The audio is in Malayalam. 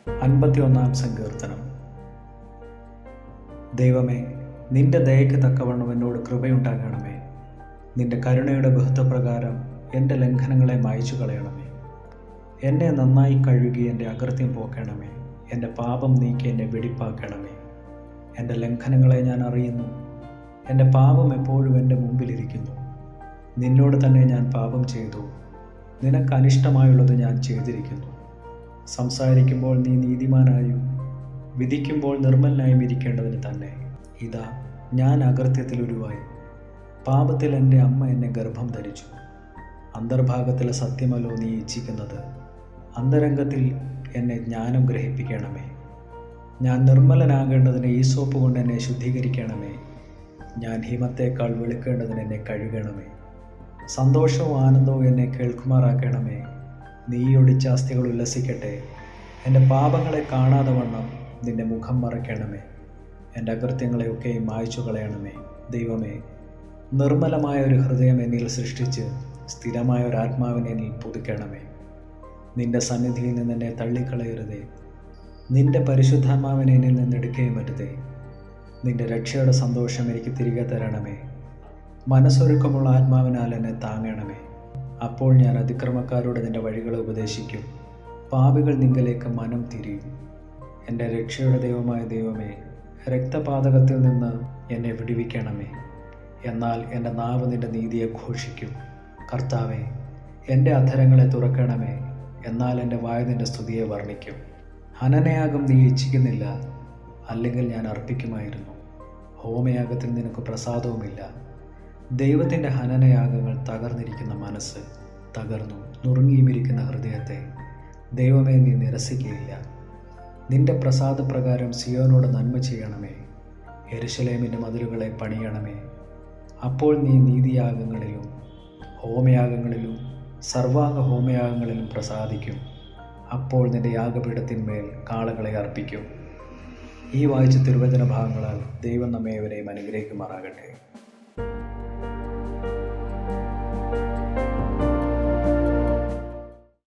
51 സങ്കീർത്തനം. ദൈവമേ, നിന്റെ ദയയ്ക്ക് തക്കവണ്ണം എന്നോട് കൃപയുണ്ടാകണമേ. നിന്റെ കരുണയുടെ ബഹുത്വപ്രകാരം എൻ്റെ ലംഘനങ്ങളെ മായ്ച്ചു കളയണമേ. എന്നെ നന്നായി കഴുകി എൻ്റെ അകൃത്യം പോക്കണമേ. എൻ്റെ പാപം നീക്കി എന്നെ വെടിപ്പാക്കണമേ. എൻ്റെ ലംഘനങ്ങളെ ഞാൻ അറിയുന്നു, എൻ്റെ പാപം എപ്പോഴും എൻ്റെ മുമ്പിലിരിക്കുന്നു. നിന്നോട് തന്നെ ഞാൻ പാപം ചെയ്തു, നിനക്ക് അനിഷ്ടമായുള്ളത് ഞാൻ ചെയ്തിരിക്കുന്നു. സംസാരിക്കുമ്പോൾ നീ നീതിമാനായും വിധിക്കുമ്പോൾ നിർമ്മലനായും ഇരിക്കേണ്ടതിന് തന്നെ. ഇതാ, ഞാൻ അകൃത്യത്തിൽ ഉരുവായി, പാപത്തിൽ എൻ്റെ അമ്മ എന്നെ ഗർഭം ധരിച്ചു. അന്തർഭാഗത്തിലെ സത്യമല്ലോ നീ ഇച്ഛിക്കുന്നത്, അന്തരംഗത്തിൽ എന്നെ ജ്ഞാനം ഗ്രഹിപ്പിക്കണമേ. ഞാൻ നിർമ്മലനാകേണ്ടതിന് ഈസോപ്പ് കൊണ്ട് എന്നെ ശുദ്ധീകരിക്കണമേ. ഞാൻ ഹിമത്തേക്കാൾ വെളുക്കേണ്ടതിന് എന്നെ കഴുകണമേ. സന്തോഷവും ആനന്ദവും എന്നെ കേൾക്കുമാറാക്കണമേ. നീയൊടിച്ച അസ്ഥികൾ ഉല്ലസിക്കട്ടെ. എൻ്റെ പാപങ്ങളെ കാണാതെ വണ്ണം നിന്റെ മുഖം മറയ്ക്കണമേ. എൻ്റെ അകൃത്യങ്ങളെയൊക്കെയും മായ്ച്ചു കളയണമേ. ദൈവമേ, നിർമ്മലമായ ഒരു ഹൃദയം എന്നിൽ സൃഷ്ടിച്ച് സ്ഥിരമായ ഒരു ആത്മാവിനെ എന്നിൽ പുതുക്കണമേ. നിന്റെ സന്നിധിയിൽ നിന്ന് എന്നെ തള്ളിക്കളയരുതേ. നിന്റെ പരിശുദ്ധാത്മാവിനെ എന്നിൽ നിന്ന് എടുക്കുകയും പറ്റതേ. നിന്റെ രക്ഷയുടെ സന്തോഷം എനിക്ക് തിരികെ തരണമേ. മനസ്സൊരുക്കമുള്ള ആത്മാവിനാൽ എന്നെ താങ്ങണമേ. അപ്പോൾ ഞാൻ അതിക്രമക്കാരോട് നിന്റെ വഴികളെ ഉപദേശിക്കും. പാപികൾ നിങ്കലേക്ക് മനം തിരിയും. എൻ്റെ രക്ഷയുടെ ദൈവമായ ദൈവമേ, രക്തപാതകത്തിൽ നിന്ന് എന്നെ വിടുവിക്കണമേ. എന്നാൽ എൻ്റെ നാവ് നിന്റെ നീതിയെ ഘോഷിക്കും. കർത്താവേ, എൻ്റെ അധരങ്ങളെ തുറക്കണമേ. എന്നാൽ എൻ്റെ വായ നിന്റെ സ്തുതിയെ വർണ്ണിക്കും. ഹനനയാഗം നീ ഇച്ഛിക്കുന്നില്ല, അല്ലെങ്കിൽ ഞാൻ അർപ്പിക്കുമായിരുന്നു. ഹോമയാഗത്തിൽ നിനക്ക് പ്രസാദവുമില്ല. ദൈവത്തിൻ്റെ ഹനനയാഗങ്ങൾ തകർന്നിരിക്കുന്ന മനസ്സ്, തകർന്നു നുറുങ്ങിയുമിരിക്കുന്ന ഹൃദയത്തെ ദൈവമേ നീ നിരസിക്കുകയില്ല. നിന്റെ പ്രസാദപ്രകാരം സിയോനോട് നന്മ ചെയ്യണമേ. യെരുശലേമിൻ്റെ മതിലുകളെ പണിയണമേ. അപ്പോൾ നീ നീതിയാഗങ്ങളിലും ഹോമയാഗങ്ങളിലും സർവാംഗ ഹോമയാഗങ്ങളിലും പ്രസാദിക്കും. അപ്പോൾ നിന്റെ യാഗപീഠത്തിന്മേൽ കാളകളെ അർപ്പിക്കും. ഈ വായിച്ച തിരുവചന ഭാഗങ്ങളാൽ ദൈവം നമ്മെ ഇവരെയും അനുഗ്രഹിക്കുമാറാകട്ടെ.